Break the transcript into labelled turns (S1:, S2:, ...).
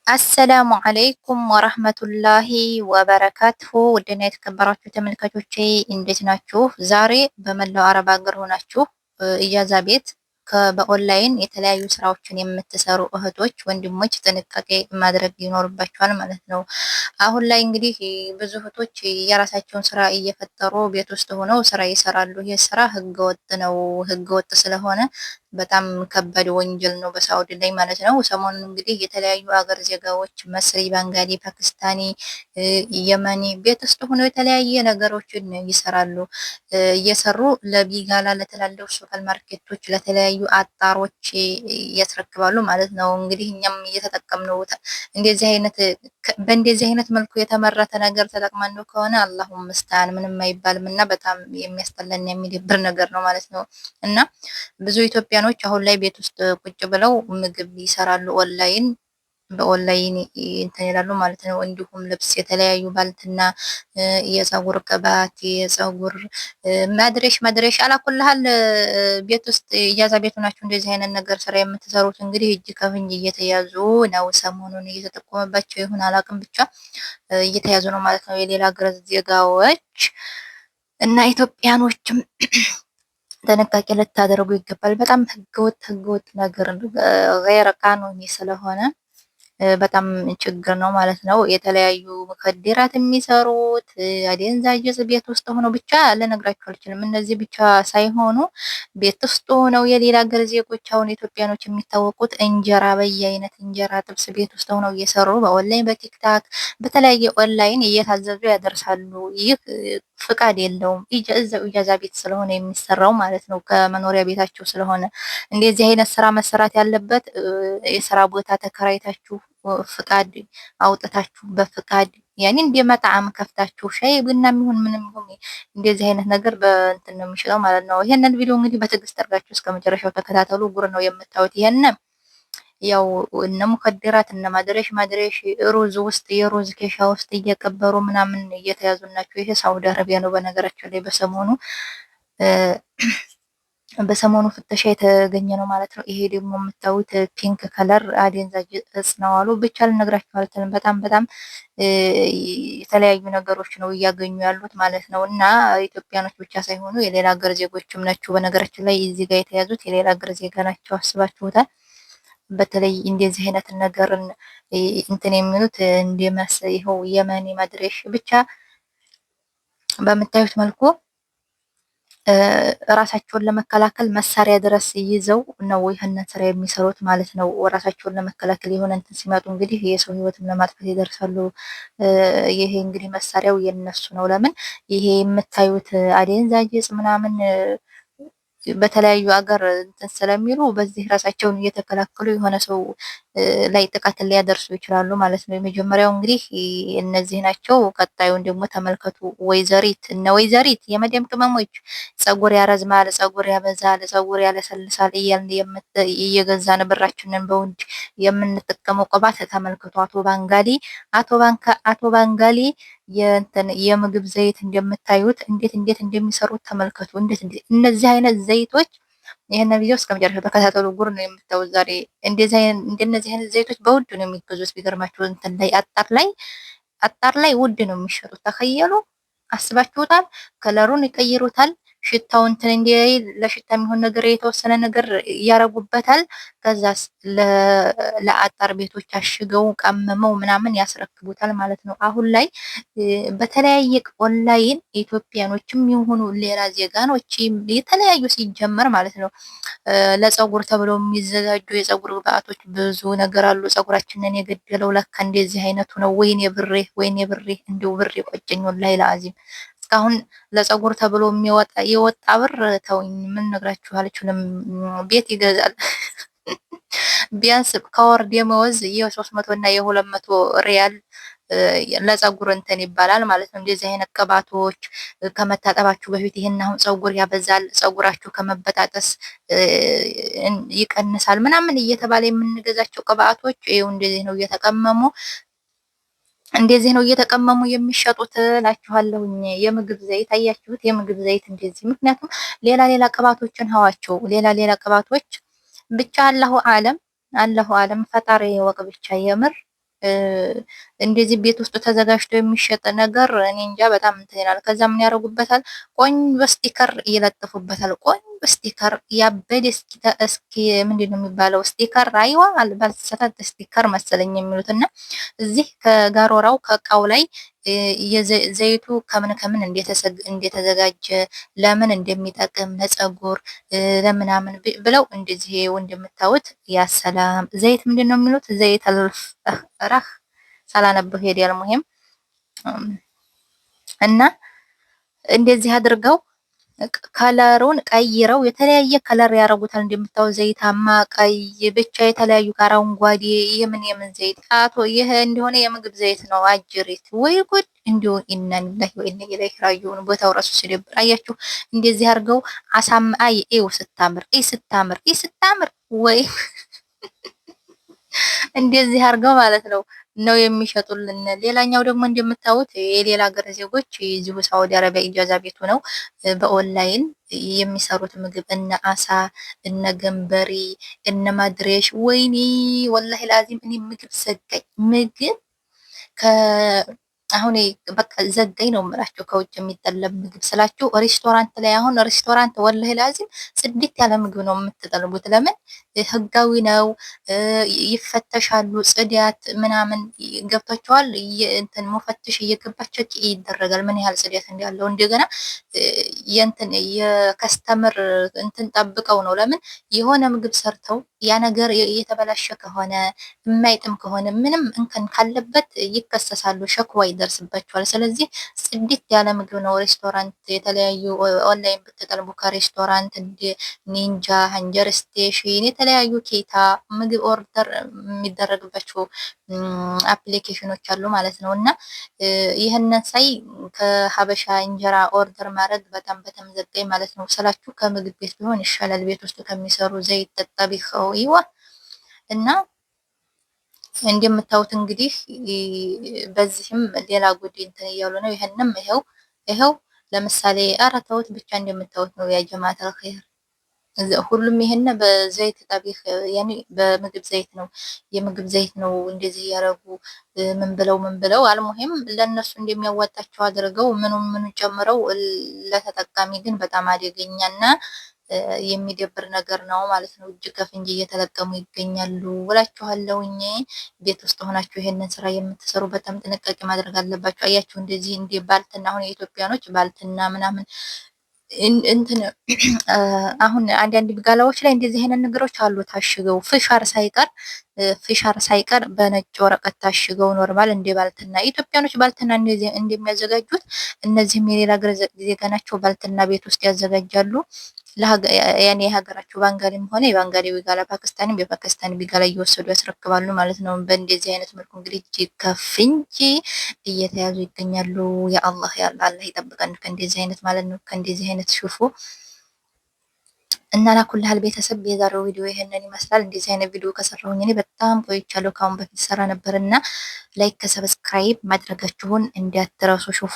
S1: አሰላሙ አለይኩም ወረህመቱላሂ ወበረካቱሁ። ውድና የተከበራችሁ ተመልካቾቼ እንዴት ናችሁ? ዛሬ በመላው አረብ ሀገር ሆናችሁ ኢጃዛ ቤት በኦንላይን የተለያዩ ስራዎችን የምትሰሩ እህቶች፣ ወንድሞች ጥንቃቄ ማድረግ ይኖርባችኋል ማለት ነው። አሁን ላይ እንግዲህ ብዙ እህቶች የራሳቸውን ስራ እየፈጠሩ ቤት ውስጥ ሆነው ስራ ይሰራሉ። ይህ ስራ ህገወጥ ነው። ህገወጥ ስለሆነ በጣም ከባድ ወንጀል ነው በሳውዲ ላይ ማለት ነው። ሰሞኑን እንግዲህ የተለያዩ ሀገር ዜጋዎች መስሪ፣ ባንጋሊ፣ ፓኪስታኒ፣ የመኒ ቤት ውስጥ ሆነው የተለያየ ነገሮችን ይሰራሉ። እየሰሩ ለቢጋላ ለተላለፉ ሱፐር ማርኬቶች ለተለያዩ አጣሮች ያስረክባሉ ማለት ነው። እንግዲህ እኛም እየተጠቀምነው በእንደዚህ አይነት መልኩ የተመረተ ነገር ተጠቅመን ከሆነ አላሁ ሙስተዓን ምንም አይባልም እና በጣም የሚያስጠላና የሚደብር ነገር ነው ማለት ነው። እና ብዙ ኢትዮጵያኖች አሁን ላይ ቤት ውስጥ ቁጭ ብለው ምግብ ይሰራሉ ኦንላይን በኦንላይን እንትን ይላሉ ማለት ነው። እንዲሁም ልብስ፣ የተለያዩ ባልትና የፀጉር ቅባት፣ የፀጉር መድረሽ አላኩልሃል። ቤት ውስጥ ኢጃዛ ቤት ሆናችሁ እንደዚህ አይነት ነገር ስራ የምትሰሩት እንግዲህ እጅ ከፍንጅ እየተያዙ ነው። ሰሞኑን እየተጠቆመባቸው ይሁን አላውቅም፣ ብቻ እየተያዙ ነው ማለት ነው የሌላ ሀገር ዜጋዎች እና ኢትዮጵያኖችም ጥንቃቄ ልታደርጉ ይገባል። በጣም ህገወጥ ነገር ገይረ ቃኑኒ ስለሆነ በጣም ችግር ነው ማለት ነው። የተለያዩ ሙከዲራት የሚሰሩት አደንዛዥ ዕፅ ቤት ውስጥ ሆነው ብቻ ልነግራችሁ አልችልም። እነዚህ ብቻ ሳይሆኑ ቤት ውስጥ ሆነው የሌላ ሀገር ዜጎች አሁን ኢትዮጵያኖች የሚታወቁት እንጀራ በየአይነት እንጀራ ጥብስ ቤት ውስጥ ሆነው እየሰሩ በኦንላይን በቲክታክ በተለያየ ኦንላይን እየታዘዙ ያደርሳሉ። ይህ ፍቃድ የለውም። እዛው ኢጃዛ ቤት ስለሆነ የሚሰራው ማለት ነው፣ ከመኖሪያ ቤታቸው ስለሆነ እንደዚህ አይነት ስራ መሰራት ያለበት የስራ ቦታ ተከራይታችሁ ፍቃድ አውጥታችሁ በፍቃድ ያኔ እንደ መጣዕም ከፍታችሁ ሻይ ቡና የሚሆን ምንም ይሁን እንደዚህ አይነት ነገር በእንትን ነው የሚችለው ማለት ነው። ይሄንን ቪዲዮ እንግዲህ በትዕግስት አድርጋችሁ እስከ መጨረሻው ተከታተሉ። ጉር ነው የምታዩት። ይሄን ያው እነ ሙከደራት እነ ማድረሽ ሩዝ ውስጥ የሩዝ ኬሻ ውስጥ እየቀበሩ ምናምን እየተያዙ ናቸው። ይሄ ሳውዲ አረቢያ ነው በነገራችን ላይ በሰሞኑ ፍተሻ የተገኘ ነው ማለት ነው። ይሄ ደግሞ የምታዩት ፒንክ ከለር አደንዛዥ እጽ ነው አሉ። ብቻ ልነግራችሁ አልችልም። በጣም የተለያዩ ነገሮች ነው እያገኙ ያሉት ማለት ነው። እና ኢትዮጵያኖች ብቻ ሳይሆኑ የሌላ ሀገር ዜጎችም ናቸው። በነገራችን ላይ እዚህ ጋር የተያዙት የሌላ ሀገር ዜጋ ናቸው። አስባችሁታል? በተለይ እንደዚህ አይነት ነገርን እንትን የሚሉት እንደመስ ይኸው የመኒ መድረሽ ብቻ በምታዩት መልኩ ራሳቸውን ለመከላከል መሳሪያ ድረስ ይዘው ነው ይህንን ስራ የሚሰሩት ማለት ነው። ራሳቸውን ለመከላከል የሆነ እንትን ሲመጡ እንግዲህ የሰው ህይወትም ለማጥፋት ይደርሳሉ። ይሄ እንግዲህ መሳሪያው የነሱ ነው። ለምን ይሄ የምታዩት አደንዛዥ ዕፅ ምናምን በተለያዩ ሀገር እንትን ስለሚሉ በዚህ ራሳቸውን እየተከላከሉ የሆነ ሰው ላይ ጥቃትን ሊያደርሱ ይችላሉ ማለት ነው። የመጀመሪያው እንግዲህ እነዚህ ናቸው። ቀጣዩን ደግሞ ተመልከቱ። ወይዘሪት የመዲያም ቅመሞች ፀጉር ያረዝማል፣ ፀጉር ያበዛል፣ ፀጉር ያለሰልሳል እያልን እየገዛን ብራችንን በውድ የምንጠቀመው ቅባት ተመልከቱ። አቶ ባንጋሊ የምግብ ዘይት እንደምታዩት እንዴት እንደሚሰሩት ተመልከቱ። እነዚህ አይነት ዘይቶች ይሄን ቪዲዮ እስከ መጨረሻው ተከታተሉ። ጉር ነው የምታዩት ዛሬ። እንደነዚህ አይነት ዘይቶች በውድ ነው የሚገዙት። ቢገርማችሁ እንትን ላይ አጣር ላይ ውድ ነው የሚሸጡት። ተከየሉ አስባችሁታል? ከለሩን ይቀይሩታል። ሽታው እንትን እንዲያይ ለሽታ የሚሆን ነገር የተወሰነ ነገር ያረጉበታል። ከዛስ ለአጣር ቤቶች አሽገው ቀመመው ምናምን ያስረክቡታል ማለት ነው። አሁን ላይ በተለያየ ኦንላይን ኢትዮጵያኖችም የሆኑ ሌላ ዜጋኖች የተለያዩ ሲጀመር ማለት ነው ለፀጉር ተብለው የሚዘጋጁ የፀጉር ግብአቶች ብዙ ነገር አሉ። ፀጉራችንን የገደለው ለካ እንደዚህ አይነቱ ነው። ወይኔ ብሬ እንዲሁ ብር የቆጨኝ ወላሂ ለአዚም እስካሁን ለፀጉር ተብሎ የወጣ ብር ተውኝ። ምን ነግራችሁ አልችልም። ቤት ይገዛል። ቢያንስ ከወር ደመወዝ የ300 እና የ200 ሪያል ለፀጉር እንትን ይባላል ማለት ነው። እንደዚህ አይነት ቅባቶች ከመታጠባችሁ በፊት ይሄን አሁን ፀጉር ያበዛል፣ ፀጉራችሁ ከመበጣጠስ ይቀንሳል ምናምን እየተባለ የምንገዛቸው ቅባቶች ይኸው እንደዚህ ነው እየተቀመሙ የሚሸጡት እላችኋለሁኝ። የምግብ ዘይት አያችሁት? የምግብ ዘይት እንደዚህ። ምክንያቱም ሌላ ቅባቶችን ሀዋቸው ሌላ ቅባቶች ብቻ አላሁ አለም ፈጣሪ ወቅ ብቻ የምር እንደዚህ ቤት ውስጥ ተዘጋጅቶ የሚሸጥ ነገር እኔ እንጃ በጣም እንትን ይላል። ከዛ ምን ያደርጉበታል? ቆንጆ ስቲከር ይለጥፉበታል። ቆንጆ ስቲከር ያበደ እስኪ ምንድን ነው የሚባለው? ስቲከር አይዋ ባልተሳሳት ስቲከር መሰለኝ የሚሉት እና እዚህ ከጋሮራው ከእቃው ላይ ዘይቱ ከምን ከምን እንደተዘጋጀ ለምን እንደሚጠቅም ለፀጉር ለምናምን ብለው እንደዚህ እንደምታዩት ያሰላም ዘይት ምንድን ነው የሚሉት? ዘይት አልራህ ሳላነበው ሄድ ያልሙሄም እና እንደዚህ አድርገው ከለሩን ቀይረው የተለያየ ከለር ያደርጉታል። እንደምታዩት ዘይታማ፣ ቀይ ብቻ የተለያዩ አረንጓዴ የምን ዘይት አቶ ይሄ እንደሆነ የምግብ ዘይት ነው። አጅሪት ወይ ጉድ! እንዲሁ ኢና ሊላሂ ወኢና ኢለይሂ ራጂዑን። ቦታው ራሱ ሲደብር አያችሁ። እንደዚህ አድርገው አሳምአይ ስታምር ስታምር ወይ እንደዚህ አድርገው ማለት ነው የሚሸጡልን። ሌላኛው ደግሞ እንደምታዩት የሌላ ሀገር ዜጎች እዚሁ ሳውዲ አረቢያ ኢጃዛ ቤቱ ነው በኦንላይን የሚሰሩት ምግብ እነ አሳ እነ ገንበሪ እነ ማድሬሽ። ወይኔ ወላሂ ላዚም እኔ ምግብ ሰጋኝ ምግብ አሁን በቃ ዘጋኝ ነው የምላቸው። ከውጭ የሚጠለብ ምግብ ስላችሁ ሬስቶራንት ላይ አሁን ሬስቶራንት ወላሂ ላዚም ጽድት ያለ ምግብ ነው የምትጠልቡት። ለምን ህጋዊ ነው፣ ይፈተሻሉ። ጽዳት ምናምን ገብቷቸዋል። እንትን ሙፈትሽ እየገባች ይደረጋል ምን ያህል ጽዳት እንዳለው። እንደገና የእንትን የከስተምር እንትን ጠብቀው ነው። ለምን የሆነ ምግብ ሰርተው ያ ነገር የተበላሸ ከሆነ የማይጥም ከሆነ ምንም እንከን ካለበት ይከሰሳሉ፣ ሸክዋ ይደርስባቸዋል። ስለዚህ ጽድት ያለ ምግብ ነው። ሬስቶራንት የተለያዩ ኦንላይን ብትጠልቡ ከሬስቶራንት ኒንጃ፣ ሀንጀር ስቴሽን የተለያዩ ኬታ ምግብ ኦርደር የሚደረግባቸው አፕሊኬሽኖች አሉ ማለት ነው። እና ይህንን ሳይ ከሀበሻ እንጀራ ኦርደር ማድረግ በጣም በተመዘጋኝ ማለት ነው ስላችሁ ከምግብ ቤት ቢሆን ይሻላል። ቤት ውስጥ ከሚሰሩ ዘይት ጠጣቢኸው ይዋ እና እንደምታዩት እንግዲህ በዚህም ሌላ ጉድ እንትን እያሉ ነው። ይሄንም ይሄው ለምሳሌ ኧረ ተውት ብቻ እንደምታዩት ነው ያ ጀማዓተል ኸይር። ሁሉም ይሄን በዘይት ጠቢህ ያኔ በምግብ ዘይት ነው የምግብ ዘይት ነው እንደዚህ ያረጉ ምን ብለው አልሙሂም ለነሱ እንደሚያዋጣቸው አድርገው ምን ጨምረው ለተጠቃሚ ግን በጣም አደገኛና የሚደብር ነገር ነው ማለት ነው። እጅ ከፍንጅ እየተለቀሙ ይገኛሉ እላችኋለሁኝ። ቤት ውስጥ ሆናችሁ ይሄንን ስራ የምትሰሩ በጣም ጥንቃቄ ማድረግ አለባችሁ። አያችሁ እንደዚህ እንደ ባልትና አሁን የኢትዮጵያኖች ባልትና ምናምን እንትን አሁን አንዳንድ ጋላዎች ላይ እንደዚህ አይነት ነገሮች አሉ ታሽገው ፍሻር ሳይቀር በነጭ ወረቀት ታሽገው ኖርማል እንደ ባልትና ኢትዮጵያኖች ባልትና እንደሚያዘጋጁት እነዚህም የሌላ ዜጋ ናቸው። ባልትና ቤት ውስጥ ያዘጋጃሉ። ያኔ የሀገራቸው ባንጋሊም ሆነ የባንጋሊ ቢጋላ ፓኪስታንም የፓኪስታን ቢጋላ እየወሰዱ ያስረክባሉ ማለት ነው። በእንደዚህ አይነት መልኩ እንግዲህ እጅ ከፍንጅ እየተያዙ ይገኛሉ። የአላህ አላህ ይጠብቀን ከእንደዚህ አይነት ማለት ነው። ከእንደዚህ አይነት ሽፉ እና ላኩልሃል ቤተሰብ የዛሬው ቪዲዮ ይሄንን ይመስላል። እንደዚህ አይነት ቪዲዮ ከሰራሁኝ እኔ በጣም ቆይቻለሁ። ከአሁን በፊት ሰራ ነበርና ላይክ ከሰብስክራይብ ማድረጋችሁን እንዳትረሱ። ሽፉ